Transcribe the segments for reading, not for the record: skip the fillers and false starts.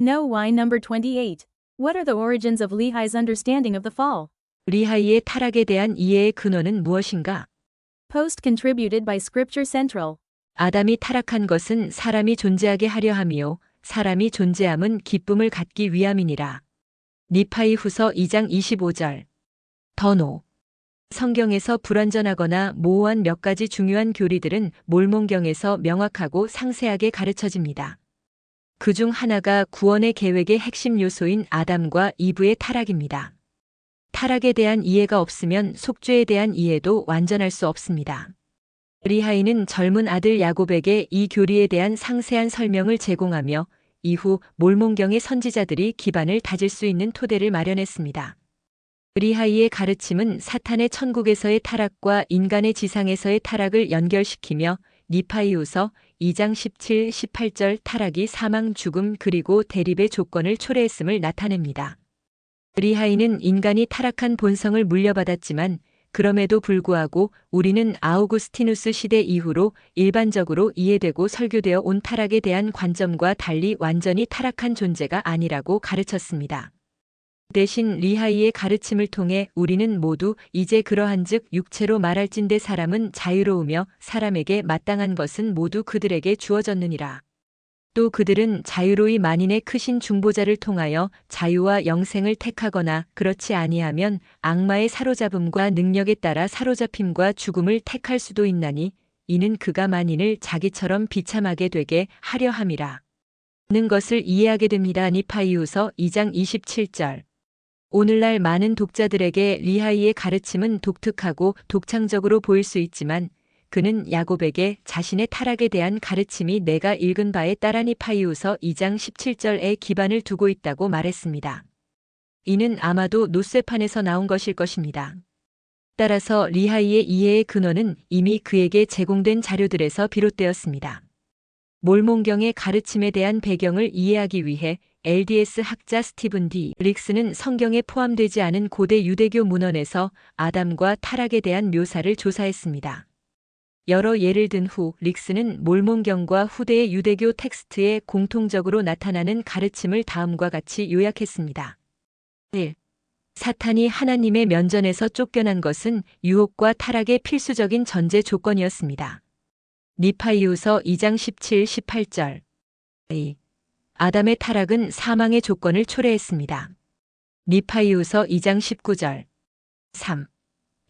No. Why number 28. What are the origins of Lehi's understanding of the fall? 리하이의 타락에 대한 이해의 근원은 무엇인가? Post contributed by Scripture Central. 아담이 타락한 것은 사람이 존재하게 하려 함이요 사람이 존재함은 기쁨을 갖기 위함이니라. 니파이 후서 2장 25절. 더노. 성경에서 불완전하거나 모호한 몇 가지 중요한 교리들은 몰몬경에서 명확하고 상세하게 가르쳐집니다. 그중 하나가 구원의 계획의 핵심 요소인 아담과 이브의 타락입니다. 타락에 대한 이해가 없으면 속죄에 대한 이해도 완전할 수 없습니다. 리하이는 젊은 아들 야곱에게 이 교리에 대한 상세한 설명을 제공하며 이후 몰몬경의 선지자들이 기반을 다질 수 있는 토대를 마련했습니다. 리하이의 가르침은 사탄의 천국에서의 타락과 인간의 지상에서의 타락을 연결시키며 니파이후서 2장 17, 18절 타락이 사망, 죽음 그리고 대립의 조건을 초래했음을 나타냅니다. 리하이는 인간이 타락한 본성을 물려받았지만 그럼에도 불구하고 우리는 아우구스티누스 시대 이후로 일반적으로 이해되고 설교되어 온 타락에 대한 관점과 달리 완전히 타락한 존재가 아니라고 가르쳤습니다. 대신 리하이의 가르침을 통해 우리는 모두 이제 그러한즉 육체로 말할진대 사람은 자유로우며 사람에게 마땅한 것은 모두 그들에게 주어졌느니라. 또 그들은 자유로이 만인의 크신 중보자를 통하여 자유와 영생을 택하거나 그렇지 아니하면 악마의 사로잡음과 능력에 따라 사로잡힘과 죽음을 택할 수도 있나니 이는 그가 만인을 자기처럼 비참하게 되게 하려 함이라. 는 것을 이해하게 됩니다. 니파이후서 2장 27절. 오늘날 많은 독자들에게 리하이의 가르침은 독특하고 독창적으로 보일 수 있지만 그는 야곱에게 자신의 타락에 대한 가르침이 내가 읽은 바에 따라 니파이후서 2장 17절에 기반을 두고 있다고 말했습니다. 이는 아마도 노쇠판에서 나온 것일 것입니다. 따라서 리하이의 이해의 근원은 이미 그에게 제공된 자료들에서 비롯되었습니다. 몰몬경의 가르침에 대한 배경을 이해하기 위해 LDS 학자 스티븐 D. 릭스는 성경에 포함되지 않은 고대 유대교 문헌에서 아담과 타락에 대한 묘사를 조사했습니다. 여러 예를 든 후 릭스는 몰몬경과 후대의 유대교 텍스트에 공통적으로 나타나는 가르침을 다음과 같이 요약했습니다. 1. 사탄이 하나님의 면전에서 쫓겨난 것은 유혹과 타락의 필수적인 전제 조건이었습니다. 니파이후서 2장 17, 18절. 2. 아담의 타락은 사망의 조건을 초래했습니다. 니파이후서 2장 19절. 3.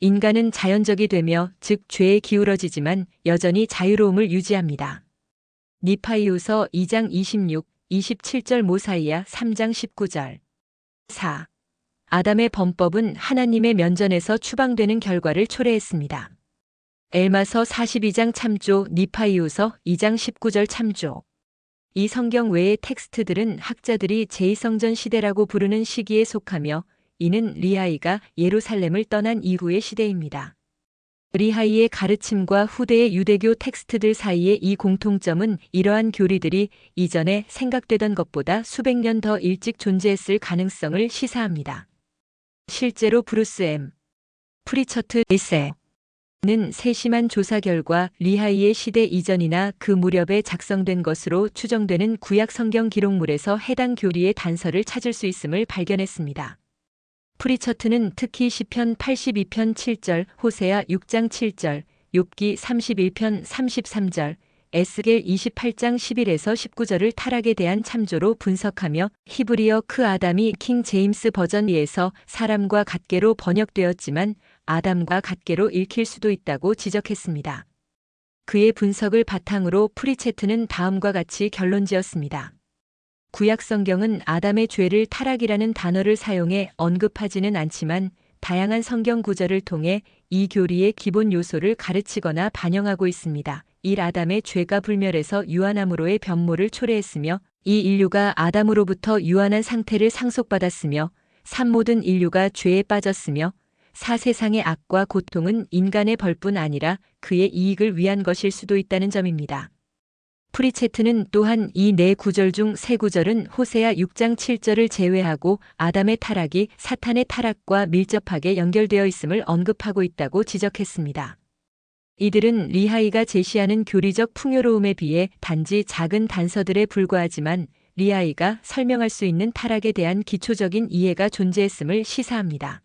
인간은 자연적이 되며 즉 죄에 기울어지지만 여전히 자유로움을 유지합니다. 니파이후서 2장 26, 27절 모사이아 3장 19절. 4. 아담의 범법은 하나님의 면전에서 추방되는 결과를 초래했습니다. 엘마서 42장 참조 니파이후서 2장 19절 참조. 이 성경 외의 텍스트들은 학자들이 제2성전 시대라고 부르는 시기에 속하며 이는 리하이가 예루살렘을 떠난 이후의 시대입니다. 리하이의 가르침과 후대의 유대교 텍스트들 사이의 이 공통점은 이러한 교리들이 이전에 생각되던 것보다 수백 년 더 일찍 존재했을 가능성을 시사합니다. 실제로 브루스 M. 프리처트 1세 는 세심한 조사 결과 리하이의 시대 이전이나 그 무렵에 작성된 것으로 추정되는 구약 성경 기록물에서 해당 교리의 단서를 찾을 수 있음을 발견했습니다. 프리처트는 특히 시편 82편 7절, 호세아 6장 7절, 욥기 31편 33절, 에스겔 28장 11에서 19절을 타락에 대한 참조로 분석하며 히브리어 크 아담이 킹 제임스 버전 2에서 사람과 같게로 번역되었지만 아담과 같게로 읽힐 수도 있다고 지적했습니다. 그의 분석을 바탕으로 프리체트는 다음과 같이 결론지었습니다. 구약 성경은 아담의 죄를 타락이라는 단어를 사용해 언급하지는 않지만 다양한 성경 구절을 통해 이 교리의 기본 요소를 가르치거나 반영하고 있습니다. 1. 아담의 죄가 불멸해서 유한함으로의 변모를 초래했으며 2. 인류가 아담으로부터 유한한 상태를 상속받았으며 3. 모든 인류가 죄에 빠졌으며 4. 세상의 악과 고통은 인간의 벌뿐 아니라 그의 이익을 위한 것일 수도 있다는 점입니다. 프리체트는 또한 이 네 구절 중 세 구절은 호세아 6장 7절을 제외하고 아담의 타락이 사탄의 타락과 밀접하게 연결되어 있음을 언급하고 있다고 지적했습니다. 이들은 리하이가 제시하는 교리적 풍요로움에 비해 단지 작은 단서들에 불과하지만 리하이가 설명할 수 있는 타락에 대한 기초적인 이해가 존재했음을 시사합니다.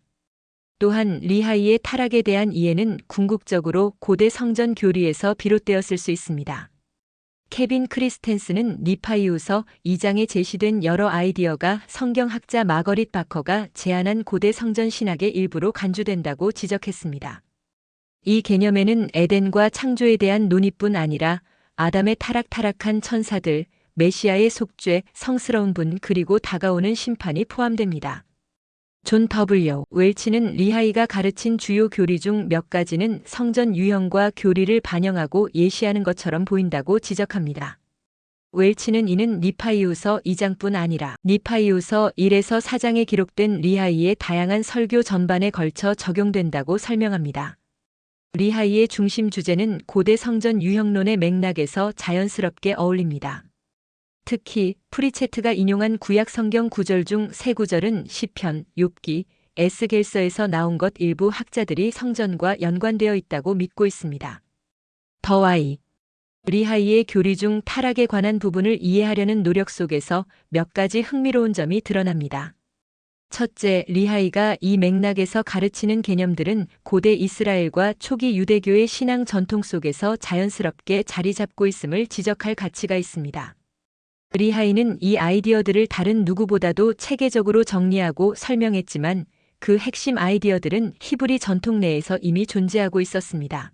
또한 리하이의 타락에 대한 이해는 궁극적으로 고대 성전 교리에서 비롯되었을 수 있습니다. 케빈 크리스텐스는 니파이후서 2장에 제시된 여러 아이디어가 성경학자 마거릿 바커가 제안한 고대 성전 신학의 일부로 간주된다고 지적했습니다. 이 개념에는 에덴과 창조에 대한 논의뿐 아니라 아담의 타락한 천사들, 메시아의 속죄, 성스러운 분 그리고 다가오는 심판이 포함됩니다. 존 W. 웰치는 리하이가 가르친 주요 교리 중 몇 가지는 성전 유형과 교리를 반영하고 예시하는 것처럼 보인다고 지적합니다. 웰치는 이는 니파이후서 2장뿐 아니라 니파이후서 1에서 4장에 기록된 리하이의 다양한 설교 전반에 걸쳐 적용된다고 설명합니다. 리하이의 중심 주제는 고대 성전 유형론의 맥락에서 자연스럽게 어울립니다. 특히 프리체트가 인용한 구약 성경 구절 중 세 구절은 시편, 욥기, 에스겔서에서 나온 것 일부 학자들이 성전과 연관되어 있다고 믿고 있습니다. 더와이 리하이의 교리 중 타락에 관한 부분을 이해하려는 노력 속에서 몇 가지 흥미로운 점이 드러납니다. 첫째, 리하이가 이 맥락에서 가르치는 개념들은 고대 이스라엘과 초기 유대교의 신앙 전통 속에서 자연스럽게 자리 잡고 있음을 지적할 가치가 있습니다. 리하이는 이 아이디어들을 다른 누구보다도 체계적으로 정리하고 설명했지만 그 핵심 아이디어들은 히브리 전통 내에서 이미 존재하고 있었습니다.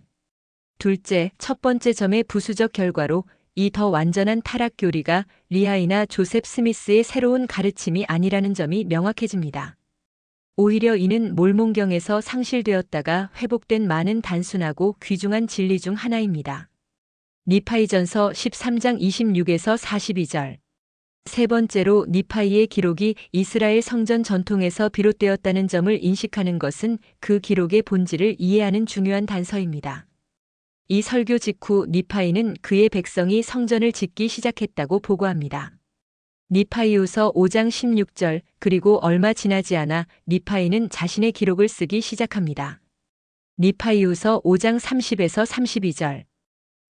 둘째, 첫 번째 점의 부수적 결과로 이 더 완전한 타락 교리가 리하이나 조셉 스미스의 새로운 가르침이 아니라는 점이 명확해집니다. 오히려 이는 몰몬경에서 상실되었다가 회복된 많은 단순하고 귀중한 진리 중 하나입니다. 니파이전서 13장 26에서 42절. 세 번째로 니파이의 기록이 이스라엘 성전 전통에서 비롯되었다는 점을 인식하는 것은 그 기록의 본질을 이해하는 중요한 단서입니다. 이 설교 직후 니파이는 그의 백성이 성전을 짓기 시작했다고 보고합니다. 니파이후서 5장 16절 그리고 얼마 지나지 않아 니파이는 자신의 기록을 쓰기 시작합니다. 니파이후서 5장 30에서 32절.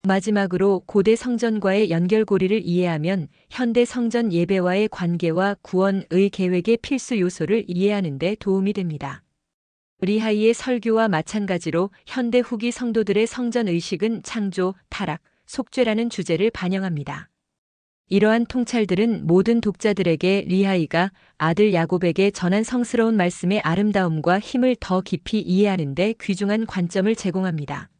마지막으로 고대 성전과의 연결고리를 이해하면 현대 성전 예배와의 관계와 구원의 계획의 필수 요소를 이해하는 데 도움이 됩니다. 리하이의 설교와 마찬가지로 현대 후기 성도들의 성전 의식은 창조, 타락, 속죄라는 주제를 반영합니다. 이러한 통찰들은 모든 독자들에게 리하이가 아들 야곱에게 전한 성스러운 말씀의 아름다움과 힘을 더 깊이 이해하는 데 귀중한 관점을 제공합니다.